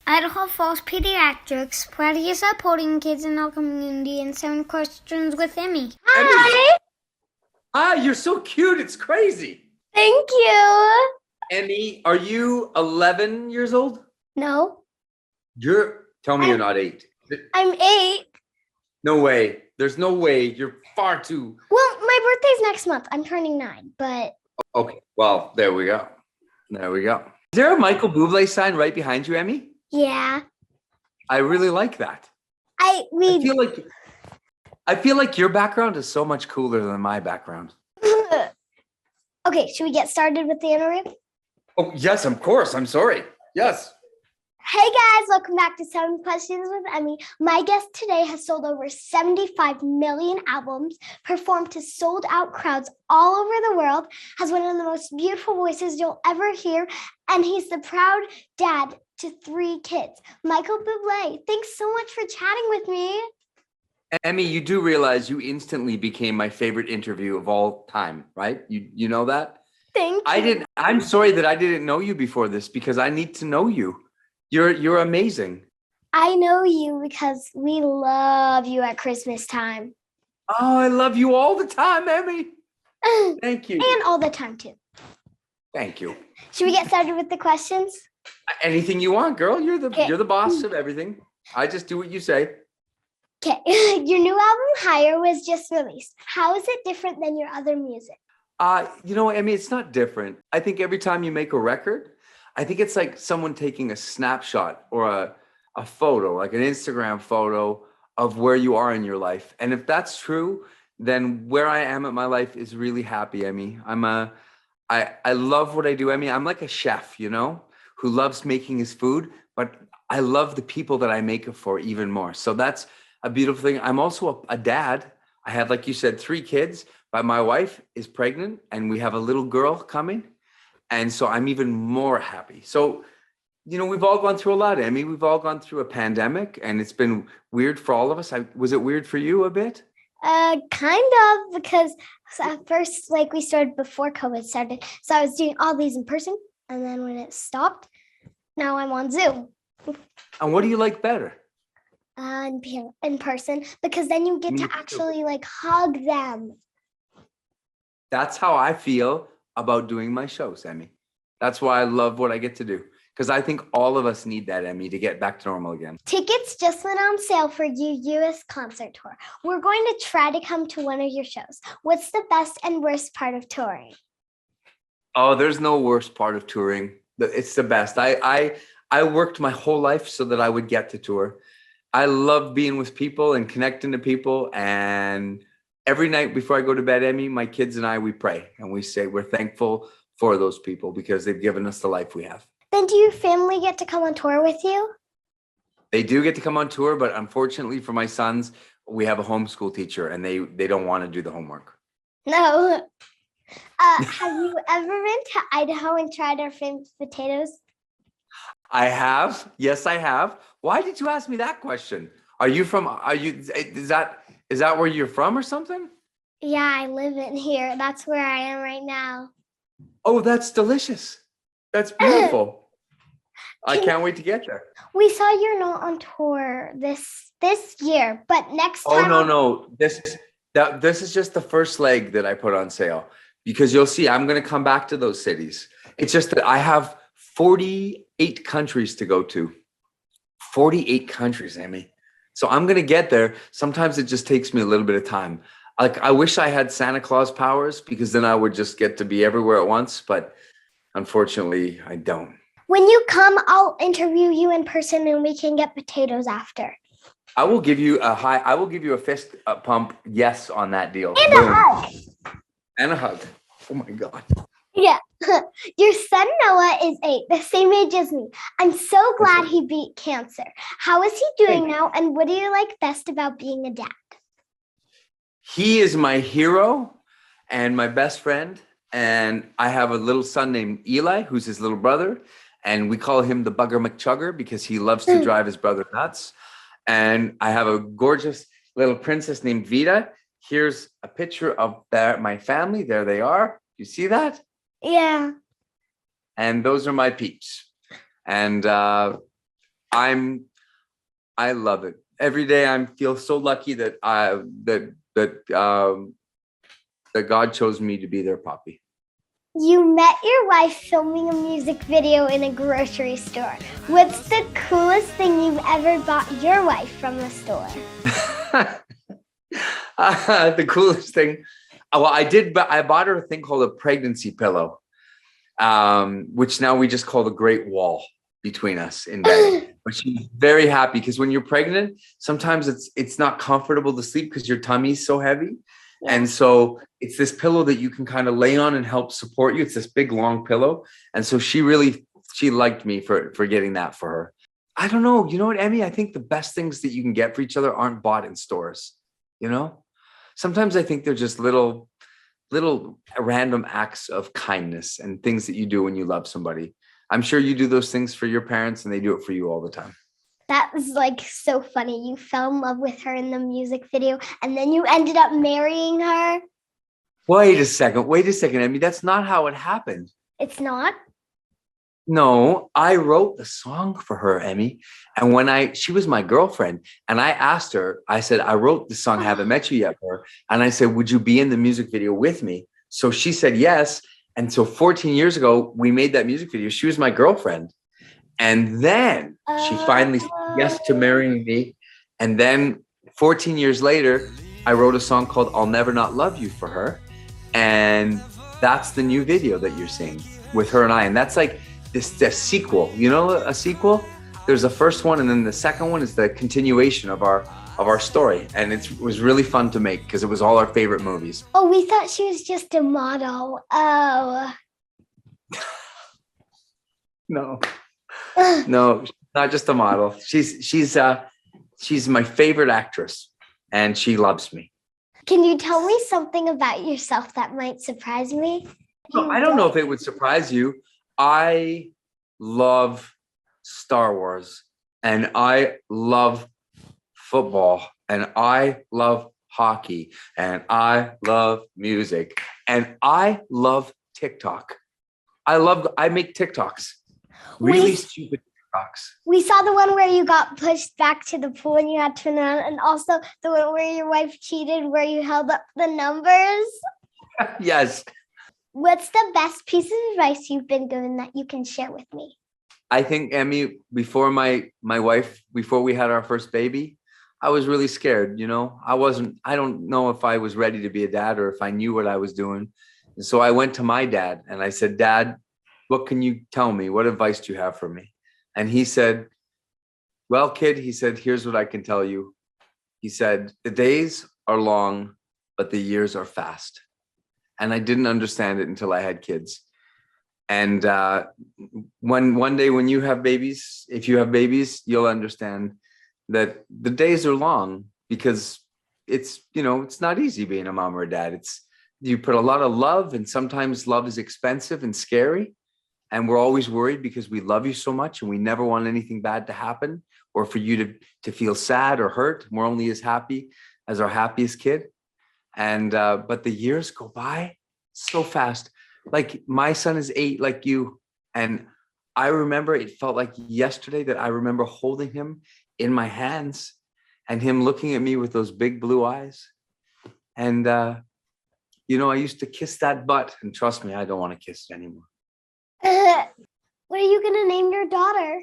Idaho Falls Pediatrics, proudly supporting kids in our community and 7 questions with Emmy. Hi! Ah, you're so cute. It's crazy. Thank you. Emmy, are you 11 years old? No, Tell me you're not 8. I'm 8. No way. There's no way. You're far too. Well, my birthday's next month. I'm turning 9, but Okay. Well, there we go. There we go. Is there a Michael Bublé sign right behind you, Emmy? yeah. I really like that. I feel like your background is so much cooler than my background. Okay, should we get started with the interview? Oh, yes, of course. I'm sorry. Yes. Hey guys, welcome back to 7 Questions with Emmy. My guest today has sold over 75 million albums, performed to sold out crowds all over the world, has one of the most beautiful voices you'll ever hear, and he's the proud dad to 3 kids. Michael Bublé, thanks so much for chatting with me. Emmy, you do realize you instantly became my favorite interview of all time, right? You know that? Thank you. I'm sorry that I didn't know you before this because I need to know you. You're amazing. I know you because we love you at Christmas time. Oh, I love you all the time, Emmy. Thank you. And all the time too. Thank you. Should we get started with the questions? Anything you want, girl. You're Okay. the boss of everything. I just do what you say. Okay, your new album, Higher, was just released. How is it different than your other music? Emmy, it's not different. I think every time you make a record, I think it's like someone taking a snapshot or a photo, like an Instagram photo of where you are in your life. And if that's true, then where I am in my life is really happy, Emmy. I love what I do, Emmy. I'm like a chef, who loves making his food, but I love the people that I make it for even more. So that's a beautiful thing. I'm also a dad. I have, like you said, 3 kids, but my wife is pregnant and we have a little girl coming. And so I'm even more happy. So, we've all gone through a lot, Emmy. We've all gone through a pandemic and it's been weird for all of us. Was it weird for you a bit? Kind of, because at first, we started before COVID started. So I was doing all these in person. And then when it stopped, now I'm on Zoom. And what do you like better? In person, because then you get to actually hug them. That's how I feel about doing my shows, Emmy. That's why I love what I get to do. Because I think all of us need that, Emmy, to get back to normal again. Tickets just went on sale for your U.S. concert tour. We're going to try to come to one of your shows. What's the best and worst part of touring? Oh, there's no worst part of touring. It's the best. I worked my whole life so that I would get to tour. I love being with people and connecting to people. And every night before I go to bed, Emmy, my kids and I, we pray and we say we're thankful for those people because they've given us the life we have. Then do your family get to come on tour with you? They do get to come on tour, but unfortunately for my sons, we have a homeschool teacher and they don't want to do the homework. No. Have you ever been to Idaho and tried our famous potatoes? I have. Yes, I have. Why did you ask me that question? Is that where you're from or something? Yeah, I live in here. That's where I am right now. Oh, that's delicious. That's beautiful. I can't wait to get there. We saw you're not on tour this year, but next time. Oh, no. This is just the first leg that I put on sale because you'll see I'm going to come back to those cities. It's just that I have 48 countries to go to. 48 countries, Emmy. So I'm going to get there. Sometimes it just takes me a little bit of time. I wish I had Santa Claus powers because then I would just get to be everywhere at once. But unfortunately, I don't. When you come, I'll interview you in person and we can get potatoes after. I will give you a fist pump yes on that deal. And a hug. And a hug. Oh my God. Yeah. Your son Noah is 8, the same age as me. I'm so glad he beat cancer. How is he doing now? And what do you like best about being a dad? He is my hero and my best friend. And I have a little son named Eli, who's his little brother. And we call him the Bugger McChugger because he loves to drive his brother nuts. And I have a gorgeous little princess named Vita. Here's a picture of my family. There they are. You see that? Yeah. And those are my peeps. And I love it. Every day I feel so lucky that that God chose me to be their papi. You met your wife filming a music video in a grocery store. What's the coolest thing you've ever bought your wife from the store? The coolest thing. Well, I bought her a thing called a pregnancy pillow, which now we just call the Great Wall between us in bed. But she's very happy because when you're pregnant, sometimes it's not comfortable to sleep because your tummy's so heavy. Yeah. And so it's this pillow that you can kind of lay on and help support you. It's this big, long pillow. And so she liked me for getting that for her. I don't know. You know what, Emmy? I think the best things that you can get for each other aren't bought in stores. You know, sometimes I think they're just little random acts of kindness and things that you do when you love somebody. I'm sure you do those things for your parents and they do it for you all the time. That was like so funny. You fell in love with her in the music video and then you ended up marrying her. Wait a second, Emmy. That's not how it happened. It's not? No, I wrote the song for her, Emmy. And she was my girlfriend and I asked her, I said, I wrote the song, Haven't Met You Yet for her. And I said, would you be in the music video with me? So she said yes. And so 14 years ago, we made that music video. She was my girlfriend. And then she finally said yes to marrying me. And then 14 years later, I wrote a song called I'll Never Not Love You for her. And that's the new video that you're seeing with her and I. And that's like the sequel, you know, a sequel. There's the first one. And then the second one is the continuation of our story. And it was really fun to make because it was all our favorite movies. Oh, we thought she was just a model. Oh. No, she's not just a model. She's my favorite actress and she loves me. Can you tell me something about yourself that might surprise me? No, I don't know if it would surprise you. I love Star Wars and I love football and I love hockey and I love music and I love TikTok. I make TikToks, really stupid TikToks. We saw the one where you got pushed back to the pool and you had to turn around, and also the one where your wife cheated where you held up the numbers. Yes. What's the best piece of advice you've been given that you can share with me? I think, Emmy, before my wife, before we had our first baby, I was really scared, you know. I don't know if I was ready to be a dad or if I knew what I was doing. And so I went to my dad and I said, Dad, what can you tell me? What advice do you have for me? And he said, well, kid, he said, here's what I can tell you. He said, the days are long, but the years are fast. And I didn't understand it until I had kids. And one day when you have babies, if you have babies, you'll understand that the days are long because it's not easy being a mom or a dad. You put a lot of love, and sometimes love is expensive and scary. And we're always worried because we love you so much and we never want anything bad to happen or for you to feel sad or hurt. We're only as happy as our happiest kid. And but the years go by so fast. Like my son is 8, like you. And I remember it felt like yesterday that I remember holding him in my hands and him looking at me with those big blue eyes. And, I used to kiss that butt, and trust me, I don't want to kiss it anymore. What are you going to name your daughter?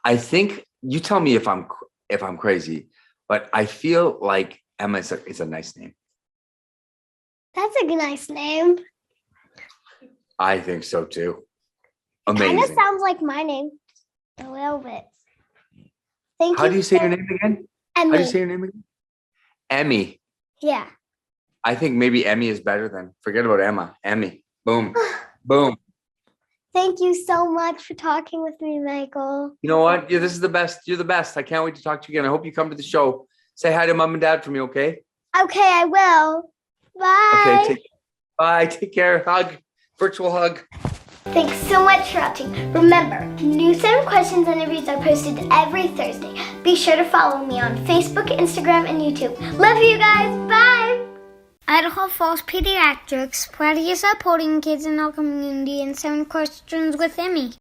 I think, you tell me if I'm crazy, but I feel like Emma is a nice name. That's a nice name. I think so too. Amazing. It kind of sounds like my name a little bit. Thank you. How do you say your name again? Emmy. How do you say your name again? Emmy. Yeah. I think maybe Emmy is better than, forget about Emma. Emmy. Boom. Boom. Thank you so much for talking with me, Michael. You know what? This is the best. You're the best. I can't wait to talk to you again. I hope you come to the show. Say hi to Mom and Dad for me, okay? Okay, I will. Bye. Okay, bye. Take care. Hug. Virtual hug. Thanks so much for watching. Remember, new 7 questions and interviews are posted every Thursday. Be sure to follow me on Facebook, Instagram, and YouTube. Love you guys. Bye. Idaho Falls Pediatrics, proudly supporting kids in our community, and 7 questions with Emmy.